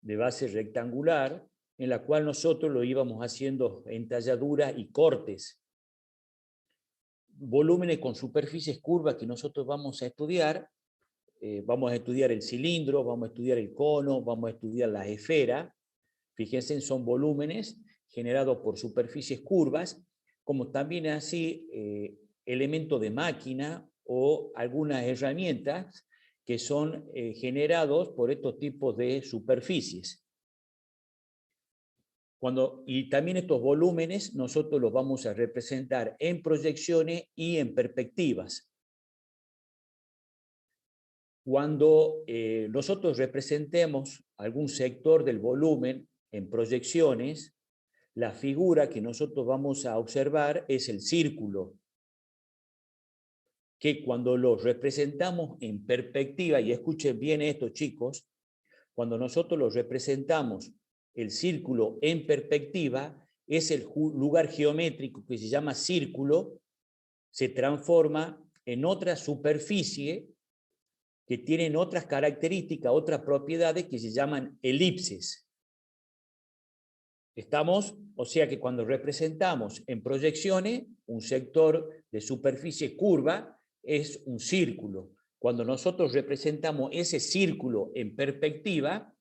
de base rectangular, en la cual nosotros lo íbamos haciendo entalladuras y cortes. Volúmenes con superficies curvas que nosotros vamos a estudiar el cilindro, vamos a estudiar el cono, vamos a estudiar la esfera. Fíjense, son volúmenes generados por superficies curvas, como también así elementos de máquina o algunas herramientas que son generados por estos tipos de superficies. Y también estos volúmenes nosotros los vamos a representar en proyecciones y en perspectivas. Cuando nosotros representemos algún sector del volumen en proyecciones, la figura que nosotros vamos a observar es el círculo, que cuando lo representamos en perspectiva, y escuchen bien esto, chicos, cuando nosotros lo representamos el círculo en perspectiva, es el lugar geométrico que se llama círculo, se transforma en otra superficie que tienen otras características, otras propiedades que se llaman elipses. ¿Estamos? O sea que cuando representamos en proyecciones un sector de superficie curva, es un círculo. Cuando nosotros representamos ese círculo en perspectiva,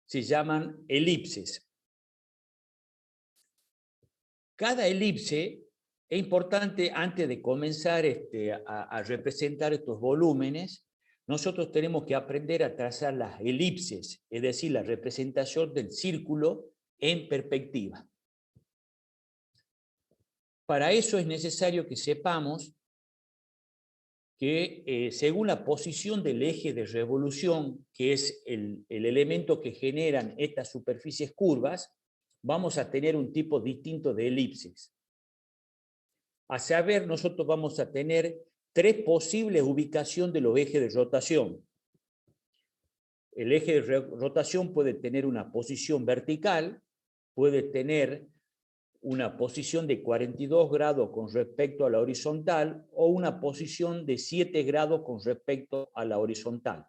se llaman elipses. Cada elipse es importante, antes de comenzar a representar estos volúmenes, nosotros tenemos que aprender a trazar las elipses, es decir, la representación del círculo en perspectiva. Para eso es necesario que sepamos que según la posición del eje de revolución, que es el elemento que generan estas superficies curvas, vamos a tener un tipo distinto de elipses. A saber, nosotros vamos a tener tres posibles ubicaciones de los ejes de rotación. El eje de rotación puede tener una posición vertical, puede tener una posición de 42 grados con respecto a la horizontal o una posición de 7 grados con respecto a la horizontal.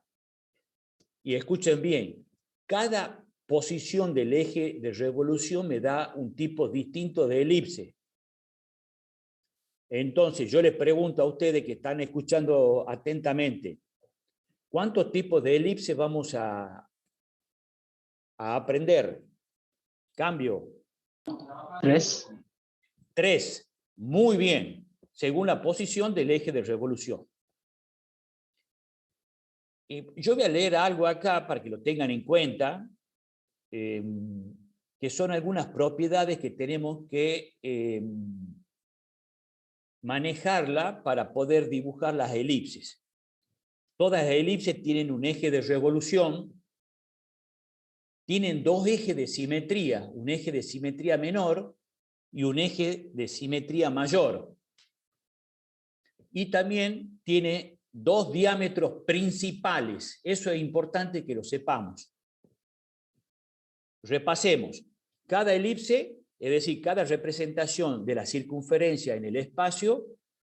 Y escuchen bien, cada posición del eje de revolución me da un tipo distinto de elipse. Entonces, yo les pregunto a ustedes que están escuchando atentamente, ¿cuántos tipos de elipse vamos a aprender? Cambio. 3. 3. Muy bien, según la posición del eje de revolución. Y yo voy a leer algo acá para que lo tengan en cuenta, que son algunas propiedades que tenemos que manejarla para poder dibujar las elipses. Todas las elipses tienen un eje de revolución, tienen dos ejes de simetría, un eje de simetría menor y un eje de simetría mayor. Y también tiene dos diámetros principales. Eso es importante que lo sepamos. Repasemos. Cada elipse, es decir, cada representación de la circunferencia en el espacio,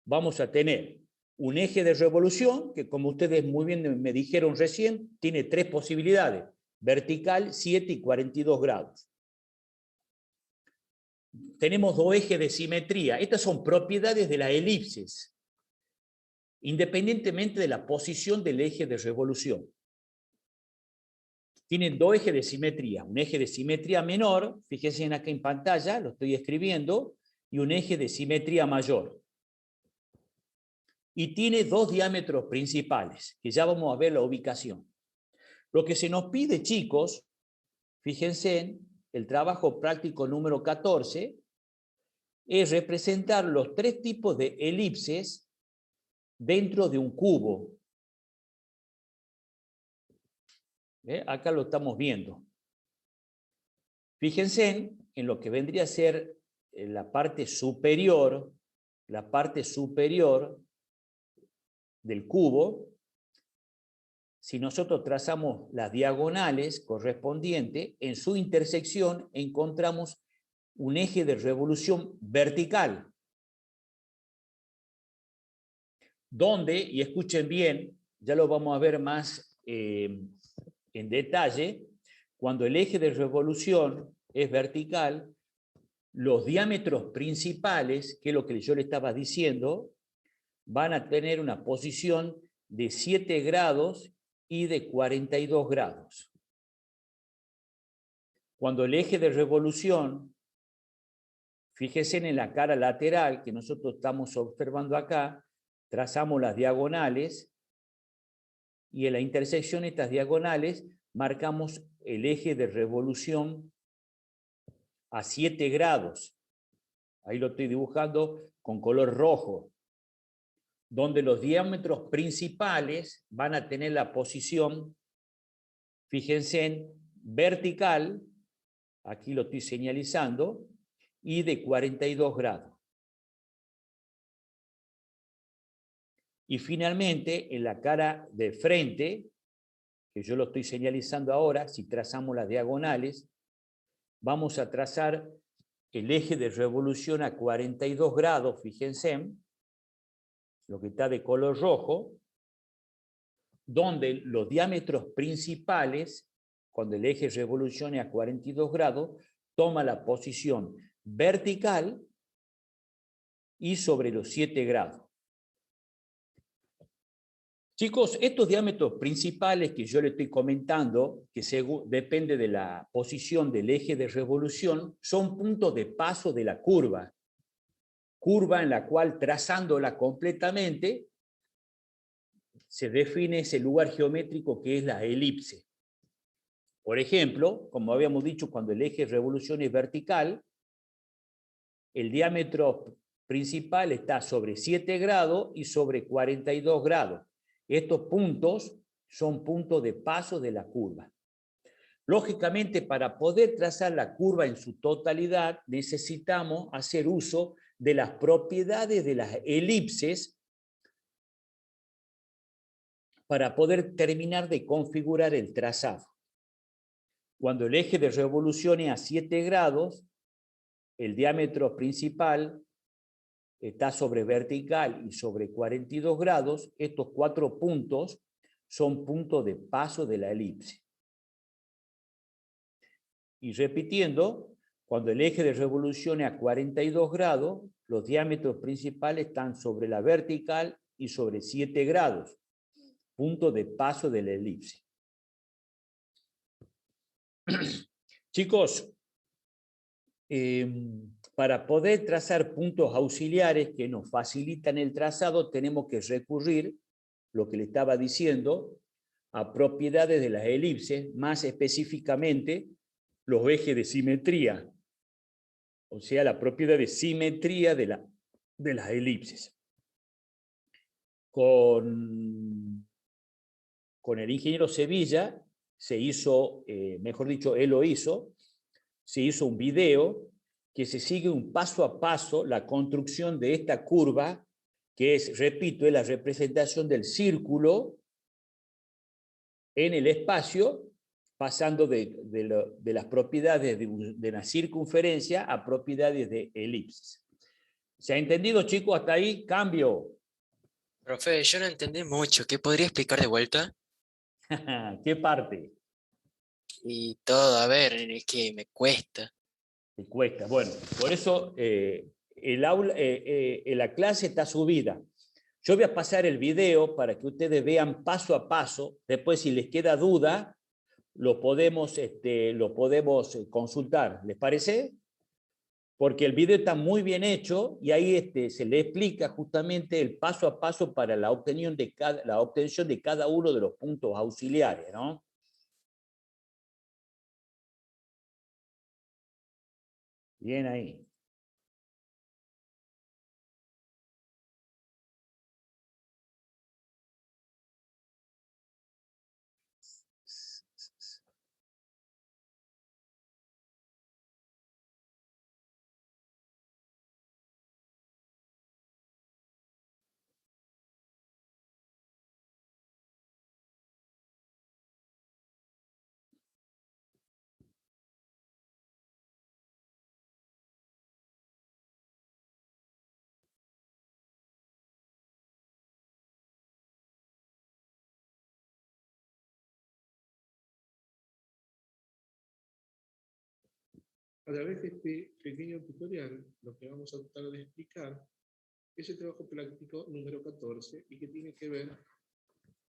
vamos a tener un eje de revolución, que como ustedes muy bien me dijeron recién, tiene tres posibilidades: vertical, 7 y 42 grados. Tenemos dos ejes de simetría. Estas son propiedades de las elipses, independientemente de la posición del eje de revolución. Tienen dos ejes de simetría, un eje de simetría menor, fíjense acá en pantalla, lo estoy escribiendo, y un eje de simetría mayor. Y tiene dos diámetros principales, que ya vamos a ver la ubicación. Lo que se nos pide, chicos, fíjense en el trabajo práctico número 14, es representar los tres tipos de elipses dentro de un cubo. Acá lo estamos viendo. Fíjense en lo que vendría a ser la parte superior del cubo. Si nosotros trazamos las diagonales correspondientes, en su intersección encontramos un eje de revolución vertical, donde, y escuchen bien, ya lo vamos a ver más en detalle, Cuando el eje de revolución es vertical, los diámetros principales, que es lo que yo le estaba diciendo, van a tener una posición de 7 grados y de 42 grados. Cuando el eje de revolución, fíjense en la cara lateral que nosotros estamos observando acá, trazamos las diagonales y en la intersección de estas diagonales marcamos el eje de revolución a 7 grados. Ahí lo estoy dibujando con color rojo, donde los diámetros principales van a tener la posición, fíjense, en vertical, aquí lo estoy señalizando, y de 42 grados. Y finalmente, en la cara de frente, que yo lo estoy señalizando ahora, si trazamos las diagonales, vamos a trazar el eje de revolución a 42 grados, fíjense, lo que está de color rojo, donde los diámetros principales, cuando el eje revolucione a 42 grados, toma la posición vertical y sobre los 7 grados. Chicos, estos diámetros principales que yo les estoy comentando, que depende de la posición del eje de revolución, son puntos de paso de la curva. Curva en la cual, trazándola completamente, se define ese lugar geométrico que es la elipse. Por ejemplo, como habíamos dicho, cuando el eje de revolución es vertical, el diámetro principal está sobre 7 grados y sobre 42 grados. Estos puntos son puntos de paso de la curva. Lógicamente, para poder trazar la curva en su totalidad, necesitamos hacer uso de las propiedades de las elipses para poder terminar de configurar el trazado. Cuando el eje de revolución es a 7 grados, el diámetro principal está sobre vertical y sobre 42 grados, estos 4 puntos son puntos de paso de la elipse. Y repitiendo, cuando el eje de revolución es a 42 grados, los diámetros principales están sobre la vertical y sobre 7 grados, punto de paso de la elipse. Chicos, para poder trazar puntos auxiliares que nos facilitan el trazado, tenemos que recurrir, lo que le estaba diciendo, a propiedades de las elipses, más específicamente los ejes de simetría, o sea, la propiedad de simetría de las elipses. Con el ingeniero Sevilla se hizo, mejor dicho, él lo hizo, se hizo un video que se sigue un paso a paso la construcción de esta curva, que es, repito, es la representación del círculo en el espacio, pasando de las propiedades de una circunferencia a propiedades de elipses. ¿Se ha entendido, chicos? Hasta ahí, cambio. Profe, yo no entendí mucho. ¿Qué podría explicar de vuelta? ¿Qué parte? Y todo, a ver, es que me cuesta. Te cuesta. Bueno, por eso la clase está subida. Yo voy a pasar el video para que ustedes vean paso a paso. Después, si les queda duda, lo podemos consultar. ¿Les parece? Porque el video está muy bien hecho y ahí se le explica justamente el paso a paso para la obtención de cada uno de los puntos auxiliares, ¿no? Bien ahí. A través de este pequeño tutorial, lo que vamos a tratar de explicar es el trabajo práctico número 14 y que tiene que ver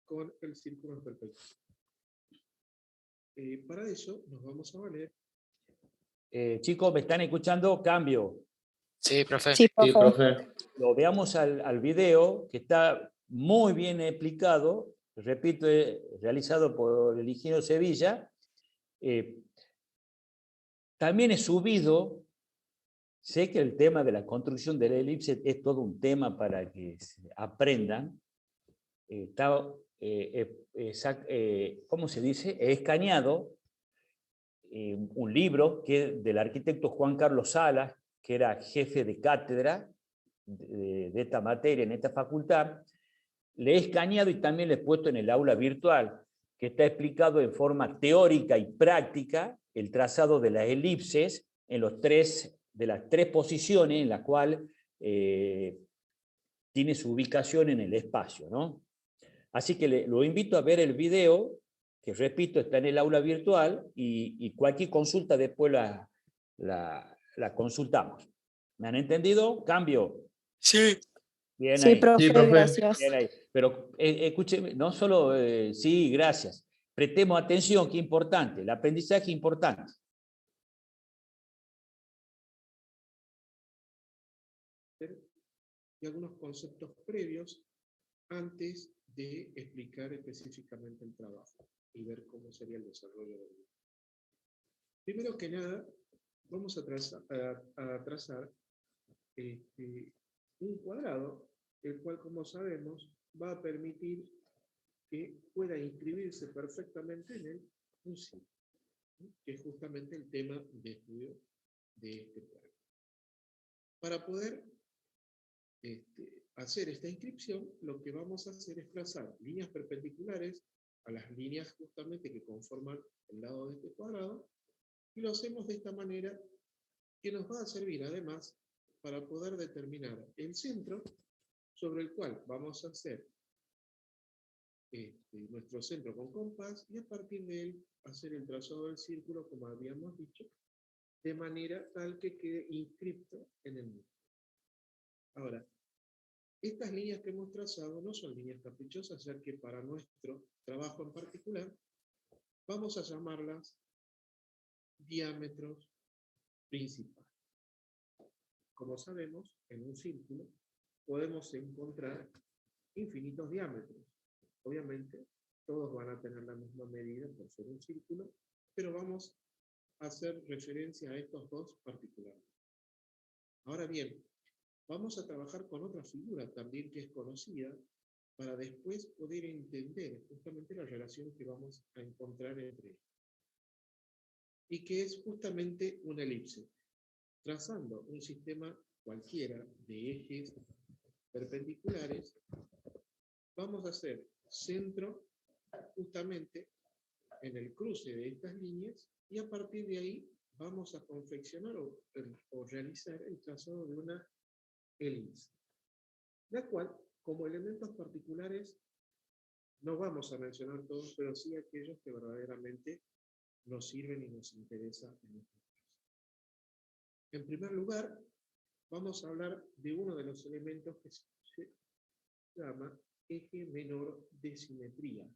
con el círculo en perspectiva. Para eso nos vamos a valer. Chicos, ¿me están escuchando? Cambio. Sí, profe. Sí, profe. Lo veamos al video, que está muy bien explicado, repito, realizado por el ingeniero Sevilla. También he subido, sé que el tema de la construcción de la elipse es todo un tema para que aprendan. ¿Cómo se dice? He escaneado un libro del arquitecto Juan Carlos Salas, que era jefe de cátedra de esta materia en esta facultad. Le he escaneado y también le he puesto en el aula virtual, que está explicado en forma teórica y práctica el trazado de las elipses en de las tres posiciones en las cuales tiene su ubicación en el espacio, ¿no? Así que lo invito a ver el video, que repito, está en el aula virtual, y cualquier consulta después la consultamos. ¿Me han entendido? Cambio. Sí. Bien Sí, ahí. profe, gracias. Bien ahí. Pero escúcheme, no solo, sí, gracias. Prestemos atención, que importante, el aprendizaje es importante. Y algunos conceptos previos antes de explicar específicamente el trabajo y ver cómo sería el desarrollo del mismo. Primero que nada, vamos a trazar un cuadrado, el cual, como sabemos, va a permitir que pueda inscribirse perfectamente en él un círculo, que es justamente el tema de estudio de este cuadro. Para poder hacer esta inscripción, lo que vamos a hacer es trazar líneas perpendiculares a las líneas justamente que conforman el lado de este cuadrado, y lo hacemos de esta manera, que nos va a servir además para poder determinar el centro sobre el cual vamos a hacer nuestro centro con compás, y a partir de él hacer el trazado del círculo, como habíamos dicho, de manera tal que quede inscripto en el mismo. Ahora, estas líneas que hemos trazado no son líneas caprichosas, ya que para nuestro trabajo en particular vamos a llamarlas diámetros principales. Como sabemos, en un círculo podemos encontrar infinitos diámetros. Obviamente, todos van a tener la misma medida por ser un círculo, pero vamos a hacer referencia a estos dos particulares. Ahora bien, vamos a trabajar con otra figura también que es conocida, para después poder entender justamente la relación que vamos a encontrar entre ellos. Y que es justamente una elipse. Trazando un sistema cualquiera de ejes perpendiculares, vamos a hacer centro justamente en el cruce de estas líneas, y a partir de ahí vamos a confeccionar o realizar el trazado de una elipse, la cual, como elementos particulares, no vamos a mencionar todos, pero sí aquellos que verdaderamente nos sirven y nos interesan en este caso. En primer lugar, vamos a hablar de uno de los elementos que se llama eje menor de simetría.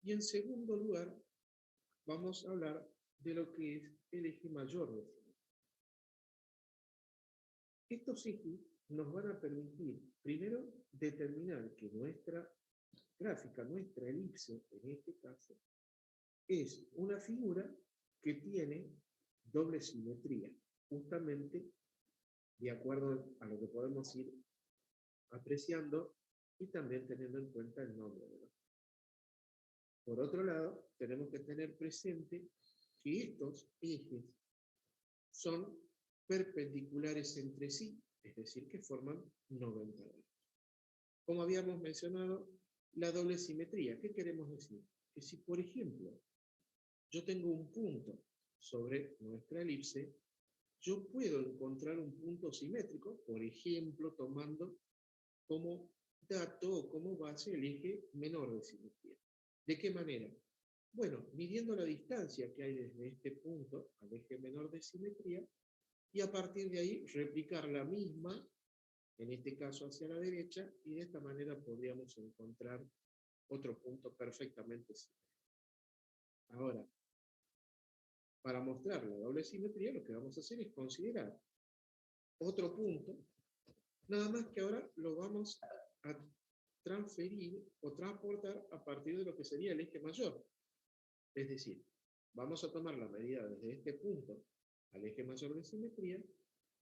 Y en segundo lugar, vamos a hablar de lo que es el eje mayor de simetría. Estos ejes nos van a permitir, primero, determinar que nuestra gráfica, nuestra elipse, en este caso, es una figura que tiene doble simetría, justamente de acuerdo a lo que podemos ir apreciando y también teniendo en cuenta el nombre, ¿verdad? Por otro lado, tenemos que tener presente que estos ejes son perpendiculares entre sí, es decir, que forman 90 grados. Como habíamos mencionado, la doble simetría, ¿qué queremos decir? Que si, por ejemplo, yo tengo un punto sobre nuestra elipse, yo puedo encontrar un punto simétrico, por ejemplo, tomando como dato o como base el eje menor de simetría. ¿De qué manera? Bueno, midiendo la distancia que hay desde este punto al eje menor de simetría, y a partir de ahí replicar la misma, en este caso hacia la derecha, y de esta manera podríamos encontrar otro punto perfectamente simétrico. Ahora, para mostrar la doble simetría, lo que vamos a hacer es considerar otro punto, nada más que ahora lo vamos a transferir o transportar a partir de lo que sería el eje mayor. Es decir, vamos a tomar la medida desde este punto al eje mayor de simetría,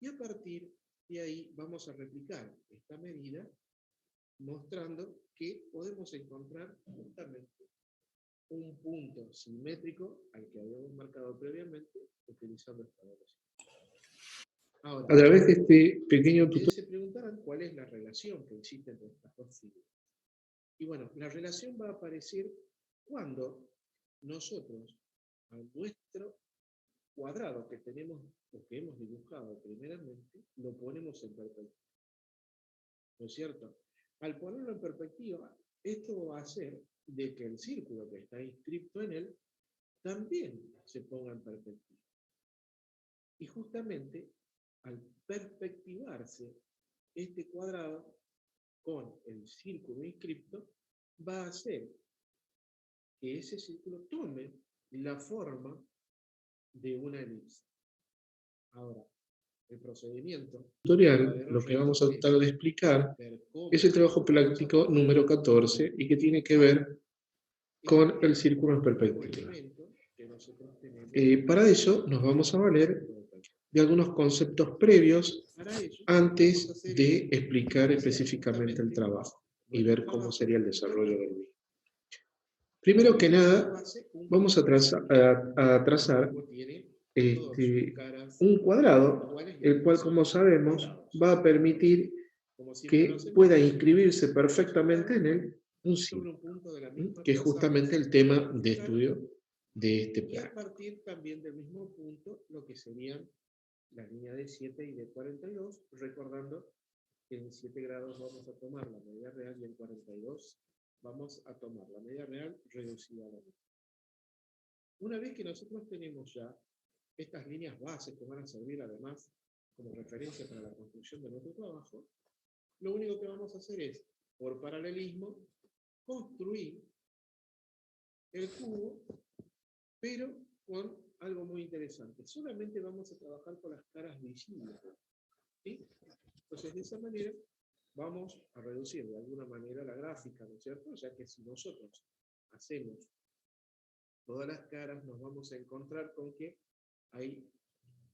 y a partir de ahí vamos a replicar esta medida, mostrando que podemos encontrar justamente un punto simétrico al que habíamos marcado previamente utilizando esta velocidad. Ahora, A través de este pequeño tutorial, ustedes se preguntarán cuál es la relación que existe entre estas dos figuras. Y bueno, la relación va a aparecer cuando nosotros a nuestro cuadrado que tenemos o que hemos dibujado primeramente, lo ponemos en perspectiva. ¿No es cierto? Al ponerlo en perspectiva, esto va a hacer de que el círculo que está inscrito en él también se ponga en perspectiva. Y justamente al perspectivarse este cuadrado con el círculo inscripto, va a hacer que ese círculo tome la forma de una elipse. Ahora, el procedimiento lo que vamos a tratar de explicar es el trabajo práctico número 14 y que tiene que ver con el círculo en perspectiva. Para eso nos vamos a valer de algunos conceptos previos antes de explicar específicamente el trabajo y ver cómo sería el desarrollo del mismo. Primero que nada, vamos a trazar un cuadrado, el cual, como sabemos, va a permitir que pueda inscribirse perfectamente en él un círculo, que es justamente el tema de estudio de este y a plan. partir también del mismo punto, lo que serían la línea de 7 y de 42, recordando que en 7 grados vamos a tomar la medida real y en 42 vamos a tomar la medida real reducida a la mitad. Una vez que nosotros tenemos ya estas líneas bases que van a servir además como referencia para la construcción de nuestro trabajo, lo único que vamos a hacer es, por paralelismo, construir el cubo, pero con algo muy interesante. Solamente vamos a trabajar con las caras visibles, ¿sí? Entonces, de esa manera, vamos a reducir de alguna manera la gráfica, ¿no es cierto? Ya que si nosotros hacemos todas las caras, nos vamos a encontrar con que hay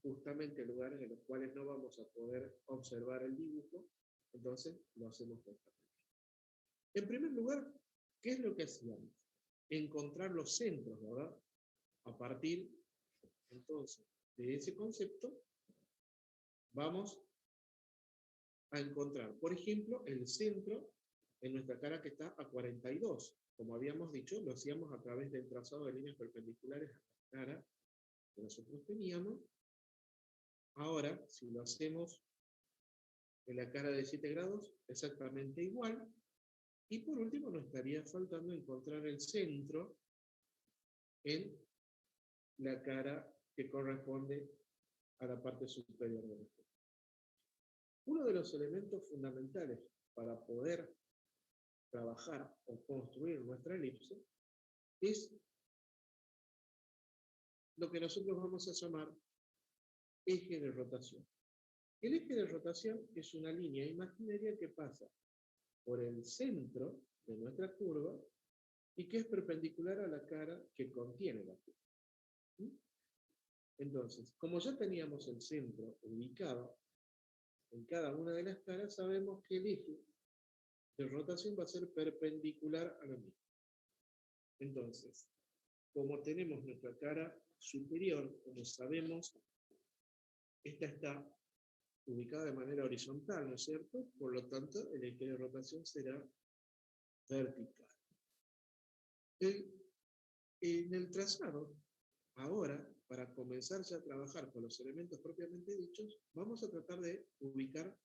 justamente lugares en los cuales no vamos a poder observar el dibujo, entonces lo hacemos con esta manera. En primer lugar, ¿qué es lo que hacíamos? Encontrar los centros, ¿verdad? A partir, entonces, de ese concepto, vamos a encontrar, por ejemplo, el centro en nuestra cara que está a 42. Como habíamos dicho, lo hacíamos a través del trazado de líneas perpendiculares a la cara que nosotros teníamos. Ahora, si lo hacemos en la cara de 7 grados, exactamente igual. Y por último, nos estaría faltando encontrar el centro en la cara que corresponde a la parte superior de nuestro. Uno de los elementos fundamentales para poder trabajar o construir nuestra elipse es lo que nosotros vamos a llamar eje de rotación. El eje de rotación es una línea imaginaria que pasa por el centro de nuestra curva y que es perpendicular a la cara que contiene la curva. Entonces, como ya teníamos el centro ubicado en cada una de las caras, sabemos que el eje de rotación va a ser perpendicular a la misma. Entonces, como tenemos nuestra cara superior, como sabemos, esta está ubicada de manera horizontal, ¿no es cierto? Por lo tanto, el eje de rotación será vertical. En el trazado, ahora, para comenzar ya a trabajar con los elementos propiamente dichos, vamos a tratar de ubicar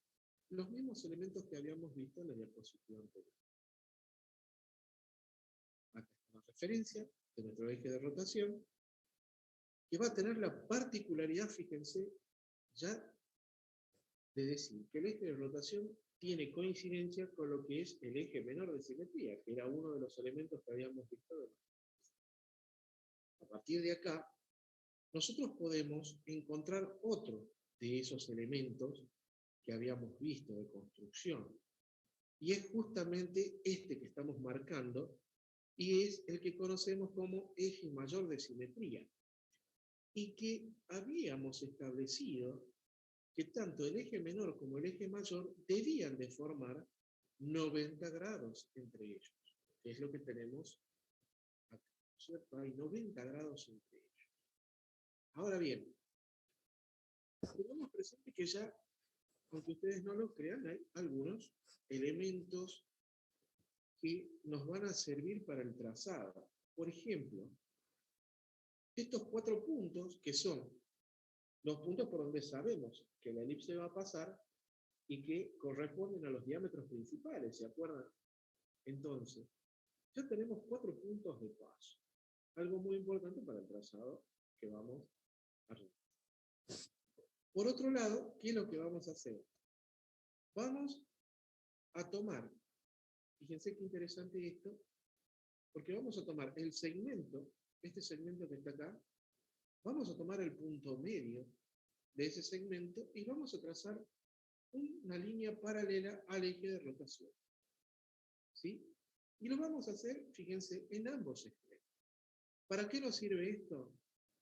los mismos elementos que habíamos visto en la diapositiva anterior. Acá está la referencia, de nuestro eje de rotación, que va a tener la particularidad, fíjense, ya de decir que el eje de rotación tiene coincidencia con lo que es el eje menor de simetría, que era uno de los elementos que habíamos visto. A partir de acá, nosotros podemos encontrar otro de esos elementos que habíamos visto de construcción. Y es justamente este que estamos marcando, y es el que conocemos como eje mayor de simetría. Y que habíamos establecido que tanto el eje menor como el eje mayor debían de formar 90 grados entre ellos. Que es lo que tenemos acá, ¿cierto? Hay 90 grados entre ellos. Ahora bien, tengamos presente que ya, aunque ustedes no lo crean, hay algunos elementos que nos van a servir para el trazado. Por ejemplo, estos 4 puntos, que son los puntos por donde sabemos que la elipse va a pasar y que corresponden a los diámetros principales, ¿se acuerdan? Entonces, ya tenemos 4 puntos de paso. Algo muy importante para el trazado que vamos a realizar. Por otro lado, ¿qué es lo que vamos a hacer? Vamos a tomar, fíjense qué interesante esto, porque vamos a tomar el segmento, este segmento que está acá, vamos a tomar el punto medio de ese segmento y vamos a trazar una línea paralela al eje de rotación. ¿Sí? Y lo vamos a hacer, fíjense, en ambos extremos. ¿Para qué nos sirve esto?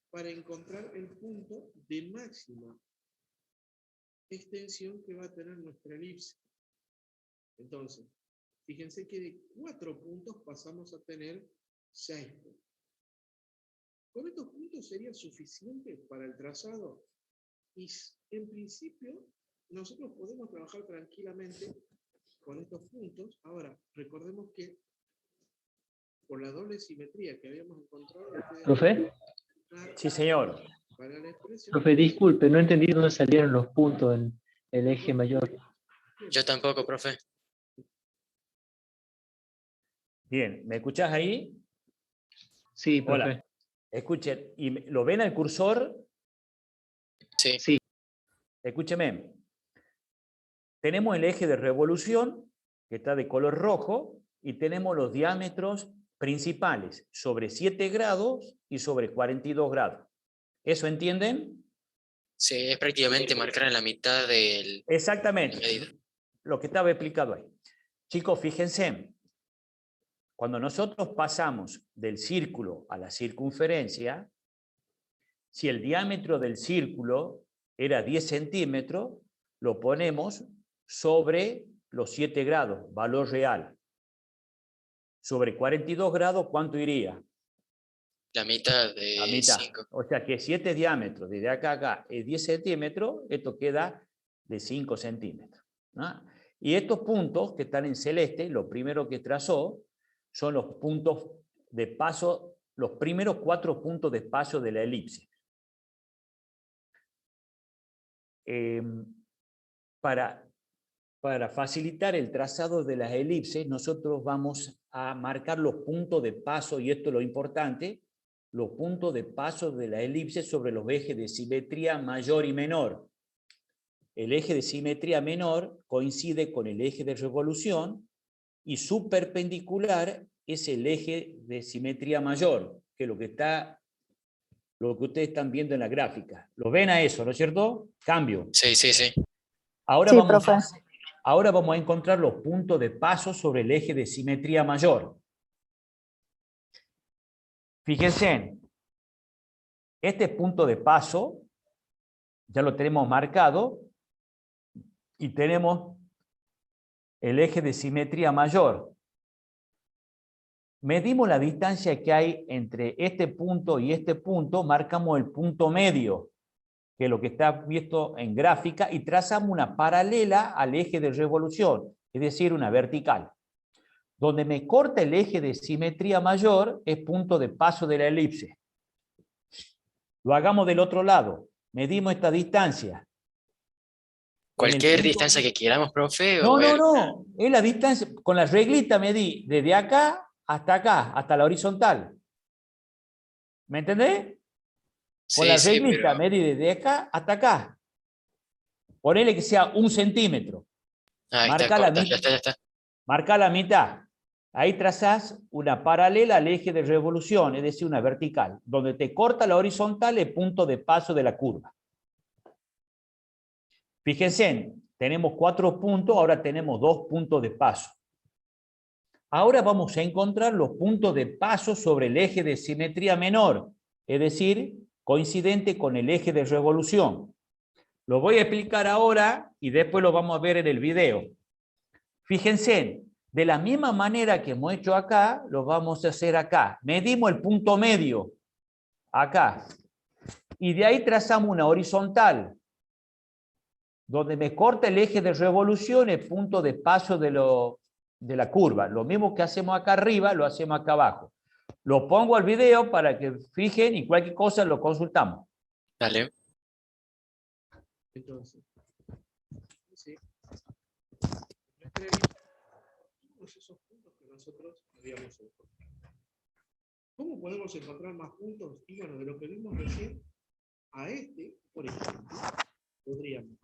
Para encontrar el punto de máxima extensión que va a tener nuestra elipse. Entonces, fíjense que de 4 puntos pasamos a tener 6 puntos. ¿Con estos puntos sería suficiente para el trazado? Y en principio, nosotros podemos trabajar tranquilamente con estos puntos. Ahora, recordemos que por la doble simetría que habíamos encontrado... ¿Profe? Sí, señor. Para la expresión, Profe, disculpe, no entendí dónde salieron los puntos en el eje mayor. Yo tampoco, profe. Bien, ¿me escuchás ahí? Sí, profe. Hola. Escuchen, ¿y lo ven al cursor? Sí. Sí. Escúcheme. Tenemos el eje de revolución, que está de color rojo, y tenemos los diámetros principales, sobre 7 grados y sobre 42 grados. ¿Eso entienden? Sí, es prácticamente marcar en la mitad del... Exactamente, medida. lo que estaba explicado ahí. Chicos, fíjense, cuando nosotros pasamos del círculo a la circunferencia, si el diámetro del círculo era 10 centímetros, lo ponemos sobre los 7 grados, valor real. Sobre 42 grados, ¿cuánto iría? La mitad de La mitad. 5. O sea que 7 diámetros, desde acá a acá, es 10 centímetros, esto queda de 5 centímetros, ¿no? Y estos puntos que están en celeste, lo primero que trazó, son los puntos de paso, los primeros 4 puntos de paso de la elipse. Para facilitar el trazado de las elipses, nosotros vamos a marcar los puntos de paso, y esto es lo importante, los puntos de paso de la elipse sobre los ejes de simetría mayor y menor. El eje de simetría menor coincide con el eje de revolución y su perpendicular es el eje de simetría mayor, que es lo que ustedes están viendo en la gráfica. ¿Lo ven a eso, no es cierto? Cambio. Sí, sí, sí. Ahora, Sí, profe. profe. Ahora vamos a encontrar los puntos de paso sobre el eje de simetría mayor. Fíjense, este punto de paso ya lo tenemos marcado y tenemos el eje de simetría mayor. Medimos la distancia que hay entre este punto y este punto, marcamos el punto medio, que es lo que está visto en gráfica, y trazamos una paralela al eje de revolución, es decir, una vertical. Donde me corta el eje de simetría mayor es punto de paso de la elipse. Lo hagamos del otro lado, medimos esta distancia. Cualquier distancia que queramos, profe. No, o no, es la distancia, con la reglita medí desde acá, hasta la horizontal. ¿Me entendés? Con Sí, la sí, reglita, pero medí desde acá hasta acá. Ponele que sea 1 centímetro. ahí está Marca la corta, ya mitad. está, ya está. Marca la mitad. Ahí trazás una paralela al eje de revolución, es decir, una vertical. Donde te corta la horizontal el punto de paso de la curva. Fíjense, tenemos 4 puntos, ahora tenemos 2 puntos de paso. Ahora vamos a encontrar los puntos de paso sobre el eje de simetría menor, es decir, coincidente con el eje de revolución. Lo voy a explicar ahora y después lo vamos a ver en el video. Fíjense, de la misma manera que hemos hecho acá, lo vamos a hacer acá. Medimos el punto medio, acá. Y de ahí trazamos una horizontal, donde me corta el eje de revolución, el punto de paso de la curva. Lo mismo que hacemos acá arriba, lo hacemos acá abajo. Lo pongo al video para que fijen y cualquier cosa lo consultamos. Dale. Entonces, sí, todos esos puntos que nosotros habíamos encontrado. ¿Cómo podemos encontrar más puntos? Y bueno, de lo que vimos recién, a este, por ejemplo, podríamos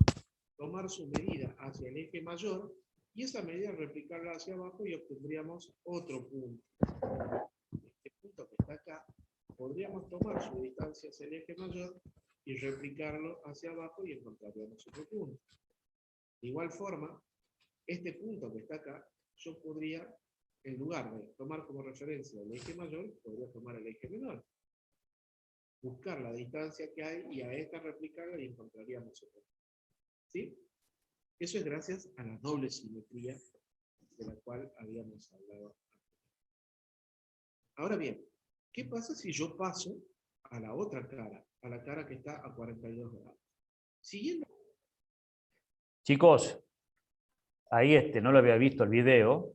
tomar su medida hacia el eje mayor y esa medida replicarla hacia abajo y obtendríamos otro punto. Este punto que está acá, podríamos tomar su distancia hacia el eje mayor y replicarlo hacia abajo y encontraríamos otro punto. De igual forma, este punto que está acá, yo podría, en lugar de tomar como referencia el eje mayor, podría tomar el eje menor. Buscar la distancia que hay y a esta replicarla y encontraríamos otro punto. ¿Sí? Eso es gracias a la doble simetría de la cual habíamos hablado antes. Ahora bien, ¿qué pasa si yo paso a la otra cara, a la cara que está a 42 grados? Siguiendo. Chicos, ahí no lo había visto el video.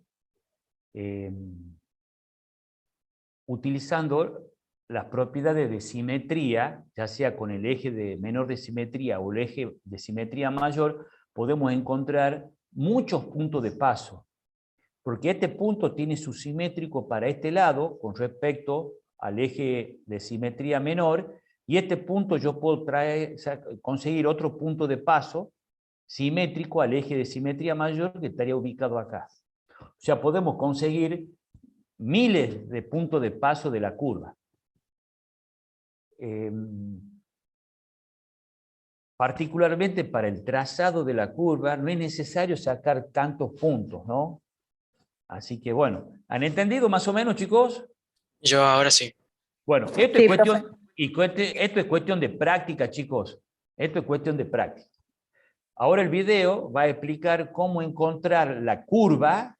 Utilizando las propiedades de simetría, ya sea con el eje de menor de simetría o el eje de simetría mayor, podemos encontrar muchos puntos de paso. Porque este punto tiene su simétrico para este lado con respecto al eje de simetría menor, y este punto yo puedo conseguir otro punto de paso simétrico al eje de simetría mayor que estaría ubicado acá. O sea, podemos conseguir miles de puntos de paso de la curva. Particularmente para el trazado de la curva no es necesario sacar tantos puntos, ¿no? Así que bueno, ¿han entendido más o menos, chicos? Yo ahora sí. Bueno, esto es esto es cuestión de práctica, chicos. Esto es cuestión de práctica. Ahora el video va a explicar cómo encontrar la curva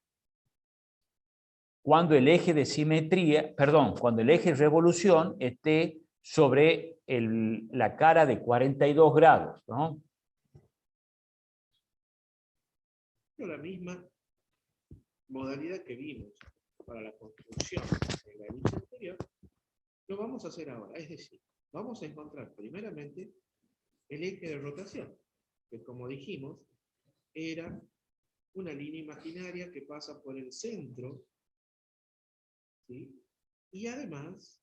cuando el eje de simetría, perdón, cuando el eje de revolución esté sobre la cara de 42 grados, ¿no? La misma modalidad que vimos para la construcción de la elipse anterior, lo vamos a hacer ahora. Es decir, vamos a encontrar primeramente el eje de rotación, que como dijimos, era una línea imaginaria que pasa por el centro, ¿sí? Y además,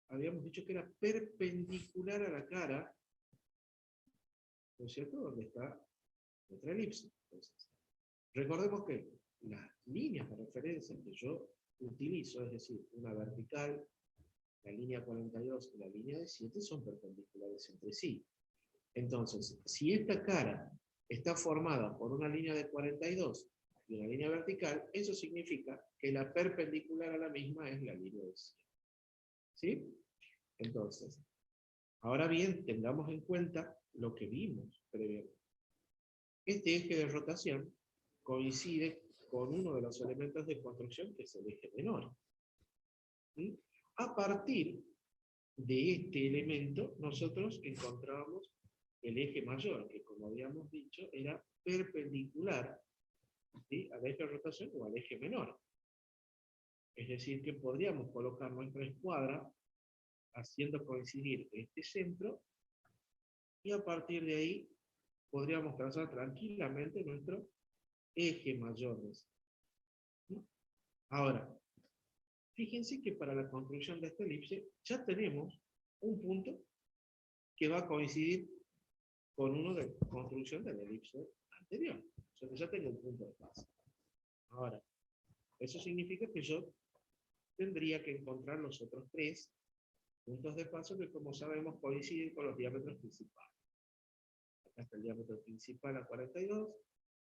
habíamos dicho que era perpendicular a la cara, ¿no es cierto?, donde está nuestra elipse. Entonces, recordemos que las líneas de referencia que yo utilizo, es decir, una vertical, la línea 42 y la línea de 7 son perpendiculares entre sí. Entonces, si esta cara está formada por una línea de 42 y una línea vertical, eso significa que la perpendicular a la misma es la línea de 7. ¿Sí? Entonces, ahora bien, tengamos en cuenta lo que vimos previamente. Este eje de rotación coincide con uno de los elementos de construcción, que es el eje menor. ¿Sí? A partir de este elemento, nosotros encontramos el eje mayor, que como habíamos dicho, era perpendicular, ¿sí?, al eje de rotación o al eje menor. Es decir, que podríamos colocar nuestra escuadra haciendo coincidir este centro, y a partir de ahí podríamos trazar tranquilamente nuestro eje mayor. ¿Sí? Ahora, Fíjense que para la construcción de esta elipse ya tenemos un punto que va a coincidir con uno de construcción de la elipse anterior. O sea que ya tengo un punto de paso. Ahora, eso significa que yo tendría que encontrar los otros 3 puntos de paso que, como sabemos, coinciden con los diámetros principales. Acá está el diámetro principal a 42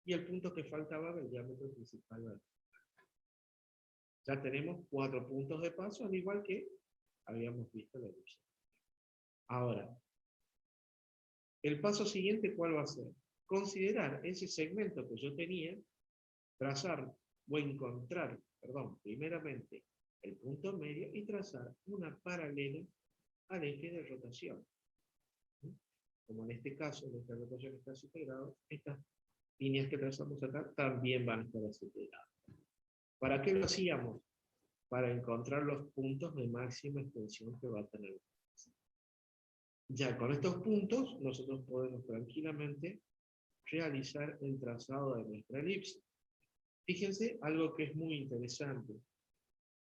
y el punto que faltaba del diámetro principal a... Ya tenemos 4 puntos de paso, al igual que habíamos visto la elipse. Ahora, el paso siguiente, ¿cuál va a ser? Considerar ese segmento que yo tenía, trazar o encontrar, primeramente el punto medio y trazar una paralela al eje de rotación. Como en este caso, el eje de rotación está a 7 grados, estas líneas que trazamos acá también van a estar a 7 grados. ¿Para qué lo hacíamos? Para encontrar los puntos de máxima extensión que va a tener. Ya con estos puntos, nosotros podemos tranquilamente realizar el trazado de nuestra elipse. Fíjense algo que es muy interesante.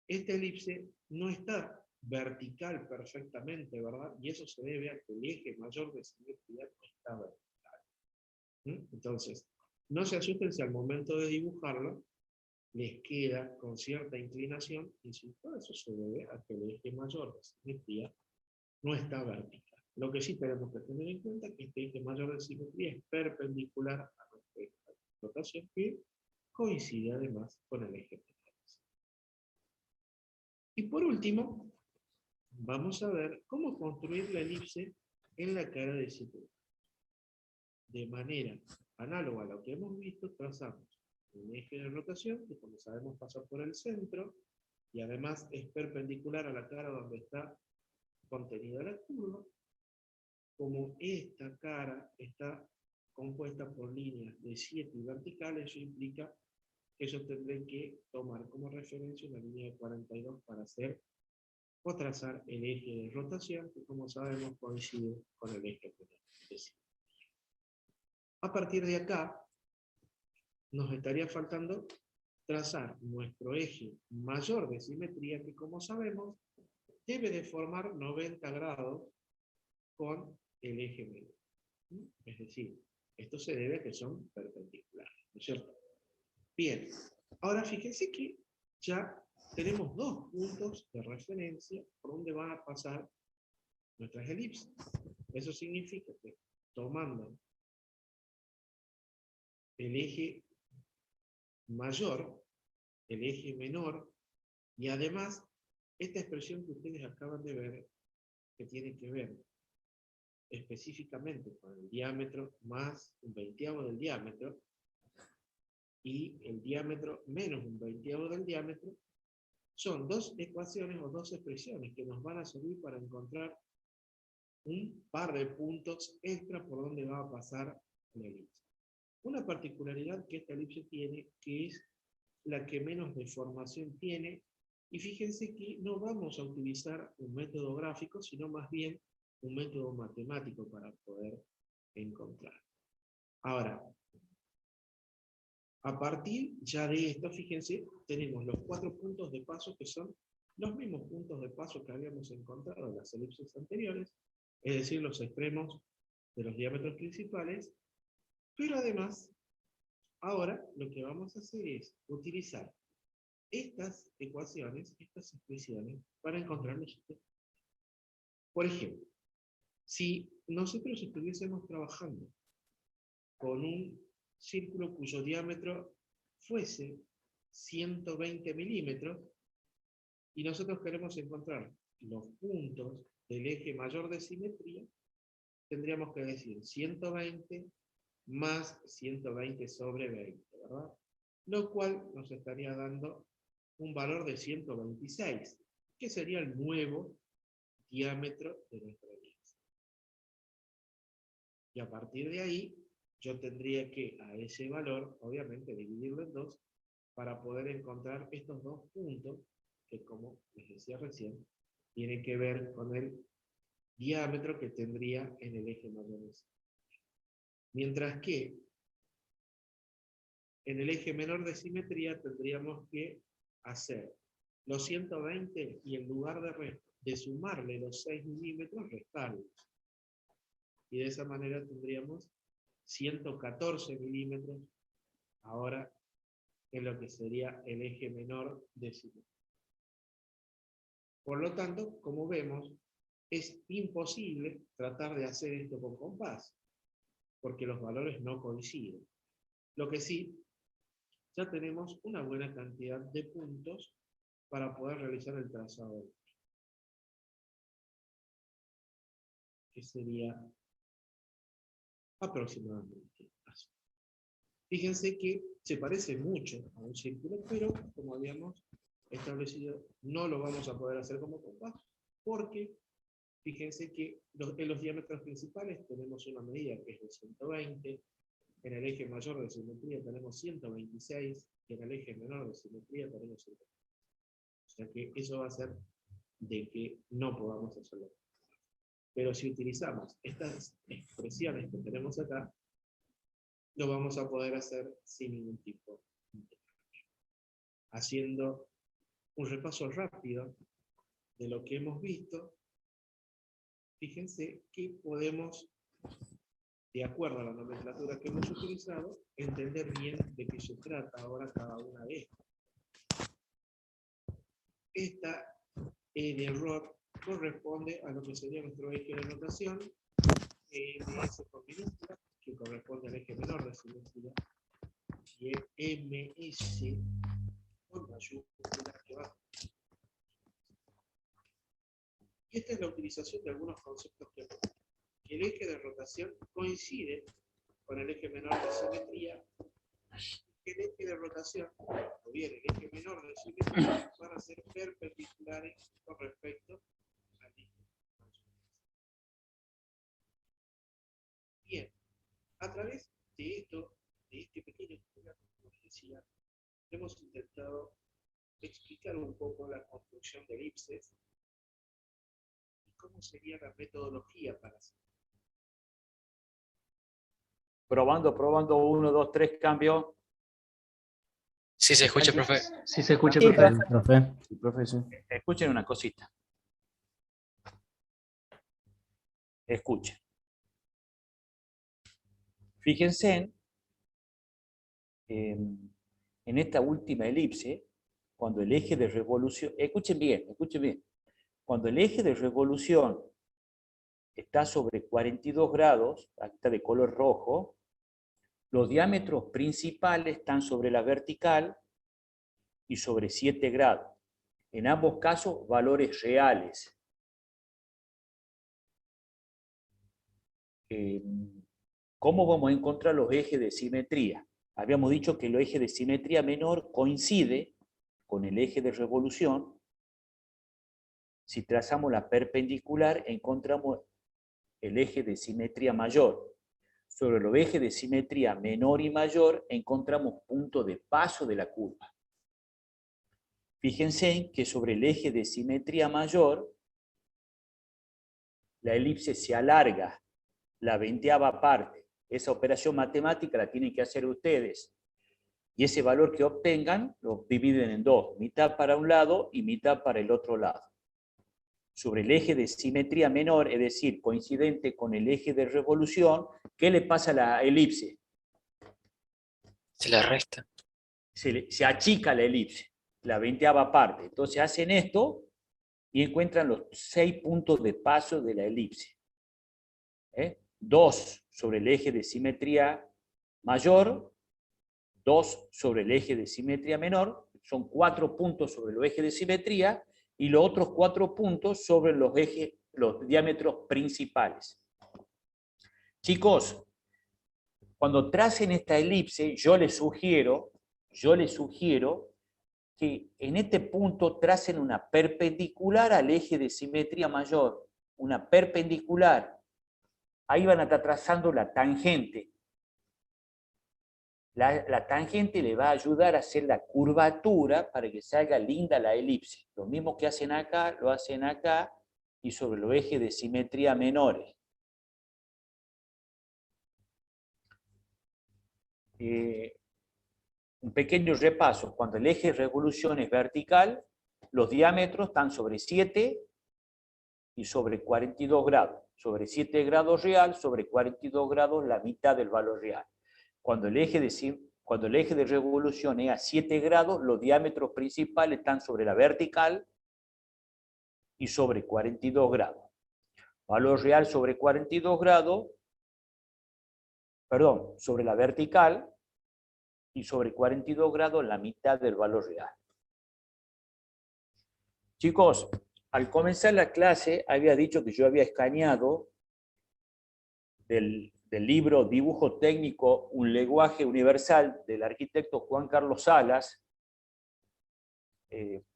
Esta elipse no está vertical perfectamente, ¿verdad? Y eso se debe a que el eje mayor de simetría no está vertical. Entonces, no se asusten si al momento de dibujarlo les queda con cierta inclinación, y si todo eso se debe a que el eje mayor de simetría no está vertical. Lo que sí tenemos que tener en cuenta es que este eje mayor de simetría es perpendicular a nuestro eje de rotación, que coincide además con el eje menor. Y por último, vamos a ver cómo construir la elipse en la cara de 7 grados. De manera análoga a lo que hemos visto, trazamos un eje de rotación, que como sabemos pasa por el centro, y además es perpendicular a la cara donde está contenida la curva. Como esta cara está compuesta por líneas de 7 y verticales, eso implica que yo tendré que tomar como referencia una línea de 42 para hacer o trazar el eje de rotación, que como sabemos coincide con el eje de simetría. A partir de acá, nos estaría faltando trazar nuestro eje mayor de simetría, que como sabemos, debe de formar 90 grados con el eje menor. Es decir, esto se debe a que son perpendiculares, ¿no es cierto? Bien, ahora fíjense que ya tenemos 2 puntos de referencia por donde van a pasar nuestras elipses. Eso significa que tomando el eje mayor, el eje menor, y además esta expresión que ustedes acaban de ver, que tiene que ver específicamente con el diámetro más un 20avo del diámetro, y el diámetro menos un 20avo del diámetro, son 2 ecuaciones o 2 expresiones que nos van a servir para encontrar un par de puntos extra por donde va a pasar la elipse. Una particularidad que esta elipse tiene, que es la que menos deformación tiene, y fíjense que no vamos a utilizar un método gráfico, sino más bien un método matemático para poder encontrar. Ahora, a partir ya de esto, fíjense, tenemos los 4 puntos de paso que son los mismos puntos de paso que habíamos encontrado en las elipses anteriores, es decir, los extremos de los diámetros principales, pero además, ahora lo que vamos a hacer es utilizar estas ecuaciones, estas expresiones, para encontrar los extremos. Por ejemplo, si nosotros estuviésemos trabajando con un círculo cuyo diámetro fuese 120 milímetros, y nosotros queremos encontrar los puntos del eje mayor de simetría, tendríamos que decir 120 más 120 sobre 20, ¿verdad? Lo cual nos estaría dando un valor de 126, que sería el nuevo diámetro de nuestra elipse. Y a partir de ahí, yo tendría que a ese valor, obviamente, dividirlo en 2, para poder encontrar estos 2 puntos, que como les decía recién, tienen que ver con el diámetro que tendría en el eje mayor de simetría. Mientras que en el eje menor de simetría tendríamos que hacer los 120 y en lugar de sumarle los 6 milímetros, restarlos. Y de esa manera tendríamos 114 milímetros ahora en lo que sería el eje menor de simetría. Por lo tanto, como vemos, es imposible tratar de hacer esto con compás, porque los valores no coinciden. Lo que sí, ya tenemos una buena cantidad de puntos para poder realizar el trazado, que sería aproximadamente así. Fíjense que se parece mucho a un círculo, pero como habíamos establecido, no lo vamos a poder hacer como compás, porque fíjense que en los diámetros principales tenemos una medida que es de 120, en el eje mayor de simetría tenemos 126, y en el eje menor de simetría tenemos 120. O sea que eso va a hacer de que no podamos hacerlo. Pero si utilizamos estas expresiones que tenemos acá, lo vamos a poder hacer sin ningún tipo de cambio. Haciendo un repaso rápido de lo que hemos visto, fíjense que podemos, de acuerdo a la nomenclatura que hemos utilizado, entender bien de qué se trata ahora cada una de estas. Esta de error corresponde a lo que sería nuestro eje de rotación, MS con minúscula, que corresponde al eje menor de simetría, y MS con mayúscula, que va. Y esta es la utilización de algunos conceptos que el eje de rotación coincide con el eje menor de simetría. El eje de rotación, o bien el eje menor de simetría, van a ser perpendiculares con respecto al eje. Bien, a través de esto, de este pequeño programa, como les decía, hemos intentado explicar un poco la construcción de elipses y cómo sería la metodología para hacerlo. Probando, 1, 2, 3, cambio. Sí se escucha, profe. Sí se escucha, Sí, profe. Profe. Sí, profe, sí. Escuchen una cosita. Escuchen. Fíjense en esta última elipse, cuando el eje de revolución, escuchen bien, cuando el eje de revolución está sobre 42 grados, aquí está de color rojo, los diámetros principales están sobre la vertical y sobre 7 grados. En ambos casos, valores reales. ¿Cómo vamos a encontrar los ejes de simetría? Habíamos dicho que el eje de simetría menor coincide con el eje de revolución. Si trazamos la perpendicular, encontramos el eje de simetría mayor. Sobre los ejes de simetría menor y mayor, encontramos puntos de paso de la curva. Fíjense que sobre el eje de simetría mayor, la elipse se alarga la 20ª parte. Esa operación matemática la tienen que hacer ustedes. Y ese valor que obtengan lo dividen en dos, mitad para un lado y mitad para el otro lado. Sobre el eje de simetría menor, es decir, coincidente con el eje de revolución, ¿qué le pasa a la elipse? Se la resta. Se achica la elipse, la 20ª parte. Entonces hacen esto y encuentran los 6 puntos de paso de la elipse. 2 sobre el eje de simetría mayor, 2 sobre el eje de simetría menor, son 4 puntos sobre el eje de simetría, y los otros 4 puntos sobre los diámetros principales. Chicos, cuando tracen esta elipse, yo les sugiero que en este punto tracen una perpendicular al eje de simetría mayor, una perpendicular. Ahí van a estar trazando la tangente. La tangente le va a ayudar a hacer la curvatura para que salga linda la elipse. Lo mismo que hacen acá, lo hacen acá y sobre los ejes de simetría menores. Un pequeño repaso. Cuando el eje de revolución es vertical, los diámetros están sobre 7 y sobre 42 grados. Sobre 7 grados real, sobre 42 grados la mitad del valor real. Cuando el eje de revolución es a 7 grados, los diámetros principales están sobre la vertical y sobre 42 grados. Valor real sobre 42 grados, perdón, sobre la vertical y sobre 42 grados la mitad del valor real. Chicos, al comenzar la clase había dicho que yo había escaneado del libro Dibujo Técnico, un lenguaje universal del arquitecto Juan Carlos Salas,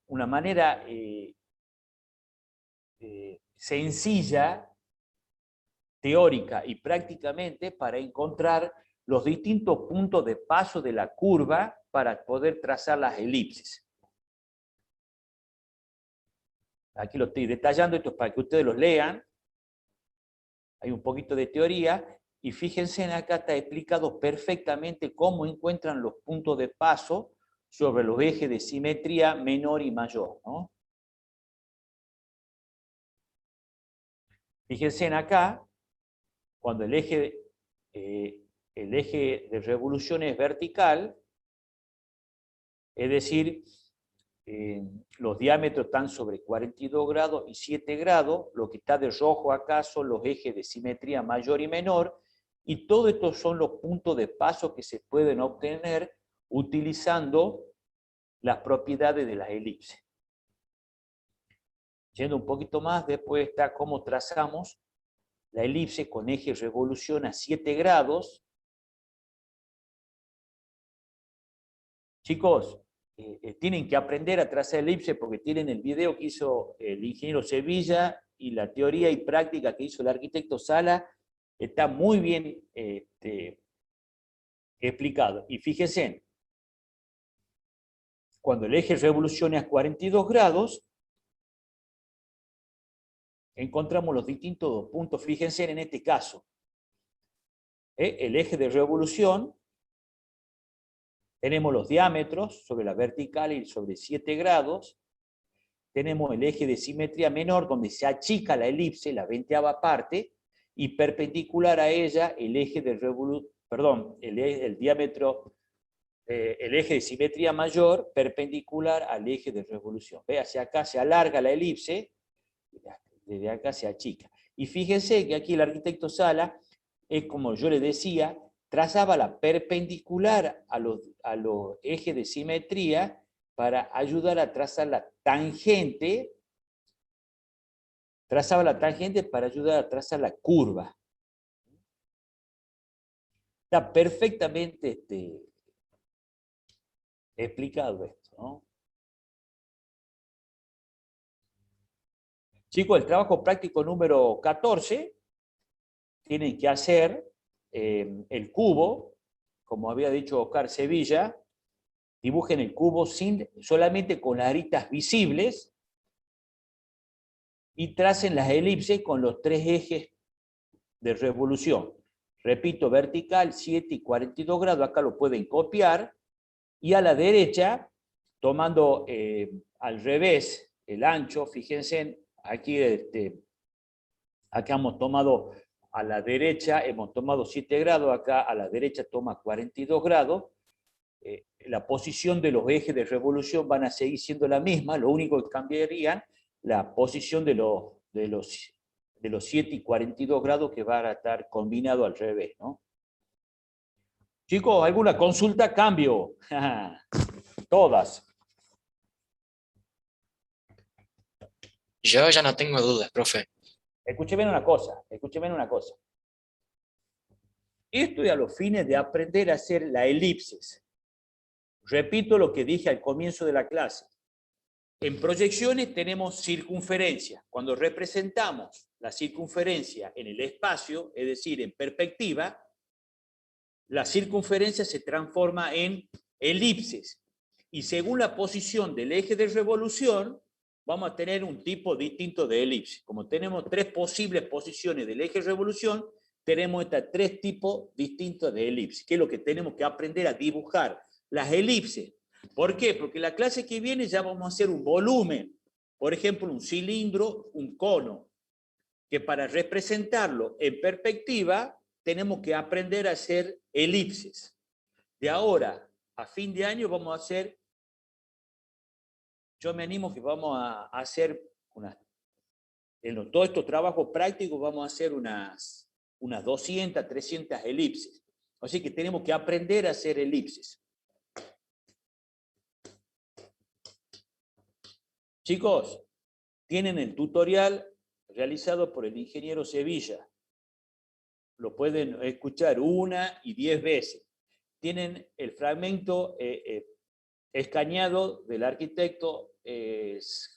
una manera sencilla, teórica y prácticamente para encontrar los distintos puntos de paso de la curva para poder trazar las elipses. Aquí lo estoy detallando, esto es para que ustedes los lean. Hay un poquito de teoría, y fíjense, acá está explicado perfectamente cómo encuentran los puntos de paso sobre los ejes de simetría menor y mayor, ¿no? Fíjense acá, cuando el eje de revolución es vertical, es decir, los diámetros están sobre 42 grados y 7 grados, lo que está de rojo acá son los ejes de simetría mayor y menor, y todos estos son los puntos de paso que se pueden obtener utilizando las propiedades de las elipses. Yendo un poquito más, después está cómo trazamos la elipse con eje revolución a 7 grados. Chicos, tienen que aprender a trazar elipse porque tienen el video que hizo el ingeniero Sevilla y la teoría y práctica que hizo el arquitecto Sala. Está muy bien explicado. Y fíjense, cuando el eje revoluciona a 42 grados, encontramos los distintos puntos. Fíjense en este caso. El eje de revolución, tenemos los diámetros sobre la vertical y sobre 7 grados. Tenemos el eje de simetría menor, donde se achica la elipse, la 20ª parte, y perpendicular a ella el eje de revolución, perdón, el diámetro, el eje de simetría mayor, perpendicular al eje de revolución. Ve, hacia acá se alarga la elipse, desde acá se achica. Y fíjense que aquí el arquitecto Sala, es como yo le decía, trazaba la perpendicular a los ejes de simetría para ayudar a trazar la tangente, trazaba la tangente para ayudar a trazar la curva. Está perfectamente explicado esto, ¿no? Chicos, el trabajo práctico número 14, tienen que hacer el cubo, como había dicho Oscar Sevilla, dibujen el cubo solamente con las aritas visibles, y tracen las elipses con los 3 ejes de revolución. Repito, vertical, 7 y 42 grados, acá lo pueden copiar, y a la derecha, tomando al revés el ancho, fíjense, aquí, acá hemos tomado a la derecha, hemos tomado 7 grados, acá a la derecha toma 42 grados, la posición de los ejes de revolución van a seguir siendo la misma, lo único que cambiarían la posición de los 7 y 42 grados que van a estar combinados al revés, ¿no? Chicos, ¿alguna consulta? Cambio. Todas. Yo ya no tengo dudas, profe. Escúcheme una cosa, escúcheme una cosa. Esto es a los fines de aprender a hacer la elipsis. Repito lo que dije al comienzo de la clase. En proyecciones tenemos circunferencia. Cuando representamos la circunferencia en el espacio, es decir, en perspectiva, la circunferencia se transforma en elipses. Y según la posición del eje de revolución, vamos a tener un tipo distinto de elipse. Como tenemos 3 posibles posiciones del eje de revolución, tenemos estos 3 tipos distintos de elipse, que es lo que tenemos que aprender a dibujar. Las elipses ¿Por qué? Porque la clase que viene ya vamos a hacer un volumen. Por ejemplo, un cilindro, un cono, que para representarlo en perspectiva tenemos que aprender a hacer elipses. De ahora a fin de año vamos a hacer, yo me animo que vamos a hacer en todos estos trabajos prácticos vamos a hacer unas 200, 300 elipses. Así que tenemos que aprender a hacer elipses. Chicos, tienen el tutorial realizado por el ingeniero Sevilla. Lo pueden escuchar 1 y 10 veces. Tienen el fragmento escaneado del arquitecto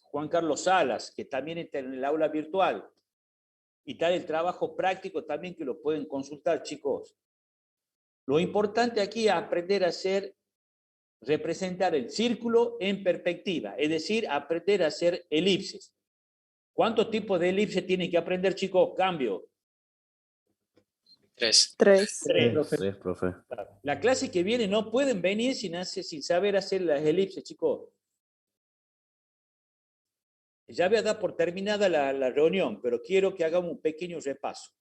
Juan Carlos Salas, que también está en el aula virtual. Y está el trabajo práctico también que lo pueden consultar, chicos. Lo importante aquí es aprender a representar el círculo en perspectiva, es decir, aprender a hacer elipses. ¿Cuántos tipos de elipses tienen que aprender, chicos? Cambio. 3. 3. 3, profe. La clase que viene no pueden venir sin saber hacer las elipses, chicos. Ya voy a dar por terminada la reunión, pero quiero que hagamos un pequeño repaso.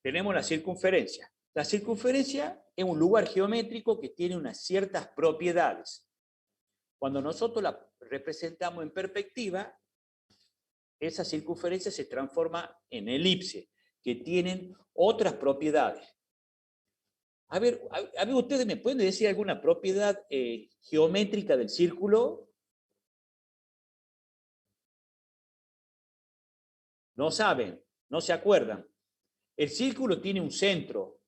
Tenemos la circunferencia. La circunferencia es un lugar geométrico que tiene unas ciertas propiedades. Cuando nosotros la representamos en perspectiva, esa circunferencia se transforma en elipse, que tienen otras propiedades. A ver, ¿ustedes me pueden decir alguna propiedad geométrica del círculo? No saben, no se acuerdan. El círculo tiene un centro.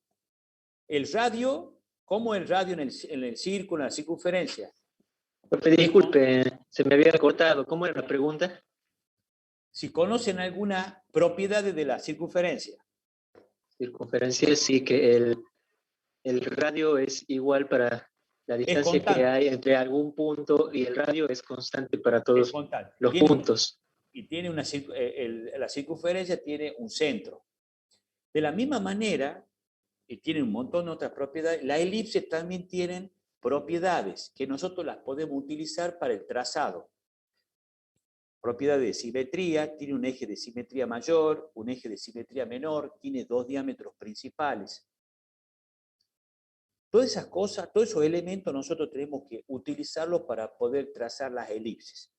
El radio, ¿cómo es el radio en el círculo, en la circunferencia? Profe, disculpe, se me había cortado. ¿Cómo era la pregunta? Si conocen alguna propiedad de la circunferencia. Circunferencia, sí, que el radio es igual para la distancia que hay entre algún punto y el radio es constante para todos los puntos. Y tiene la circunferencia tiene un centro. De la misma manera, y tiene un montón de otras propiedades, la elipse también tienen propiedades que nosotros las podemos utilizar para el trazado. Propiedad de simetría, tiene un eje de simetría mayor, un eje de simetría menor, tiene 2 diámetros principales. Todas esas cosas, todos esos elementos nosotros tenemos que utilizarlos para poder trazar las elipses.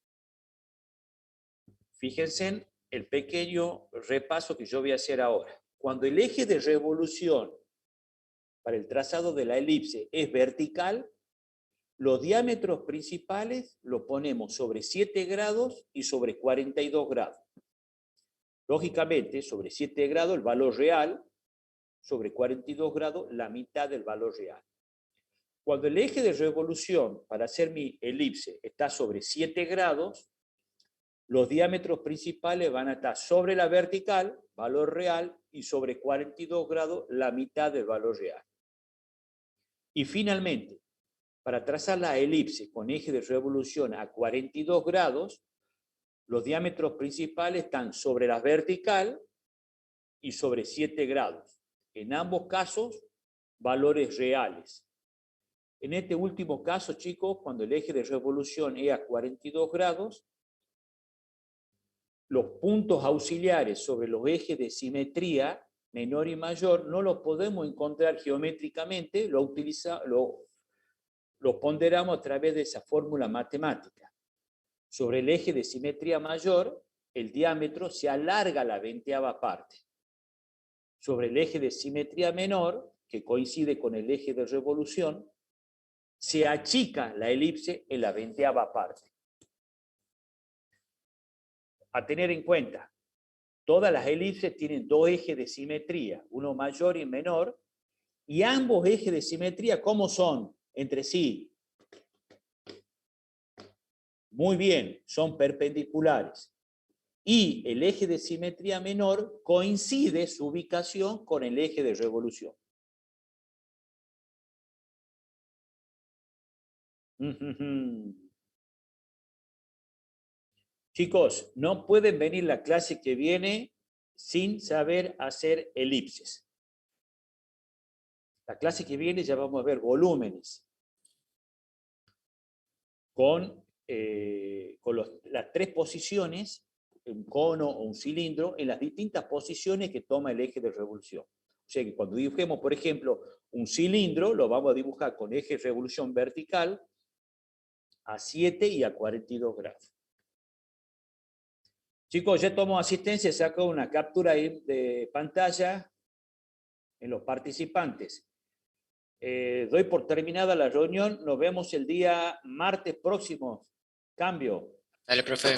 Fíjense en el pequeño repaso que yo voy a hacer ahora. Cuando el eje de revolución para el trazado de la elipse es vertical, los diámetros principales los ponemos sobre 7 grados y sobre 42 grados. Lógicamente, sobre 7 grados el valor real, sobre 42 grados la mitad del valor real. Cuando el eje de revolución para hacer mi elipse está sobre 7 grados, los diámetros principales van a estar sobre la vertical, valor real, y sobre 42 grados la mitad del valor real. Y finalmente, para trazar la elipse con eje de revolución a 42 grados, los diámetros principales están sobre la vertical y sobre 7 grados. En ambos casos, valores reales. En este último caso, chicos, cuando el eje de revolución es a 42 grados, los puntos auxiliares sobre los ejes de simetría menor y mayor no los podemos encontrar geométricamente, lo ponderamos a través de esa fórmula matemática. Sobre el eje de simetría mayor, el diámetro se alarga a la 20ª parte. Sobre el eje de simetría menor, que coincide con el eje de revolución, se achica la elipse en la 20ª parte. A tener en cuenta, todas las elipses tienen 2 ejes de simetría, uno mayor y menor, y ambos ejes de simetría, ¿cómo son entre sí? Muy bien, son perpendiculares. Y el eje de simetría menor coincide su ubicación con el eje de revolución. Chicos, no pueden venir la clase que viene sin saber hacer elipses. La clase que viene ya vamos a ver volúmenes con las 3 posiciones, un cono o un cilindro, en las distintas posiciones que toma el eje de revolución. O sea que cuando dibujemos, por ejemplo, un cilindro, lo vamos a dibujar con eje de revolución vertical a 7 y a 42 grados. Chicos, ya tomo asistencia, saco una captura ahí de pantalla en los participantes. Doy por terminada la reunión, nos vemos el día martes próximo. Cambio. Dale, profe.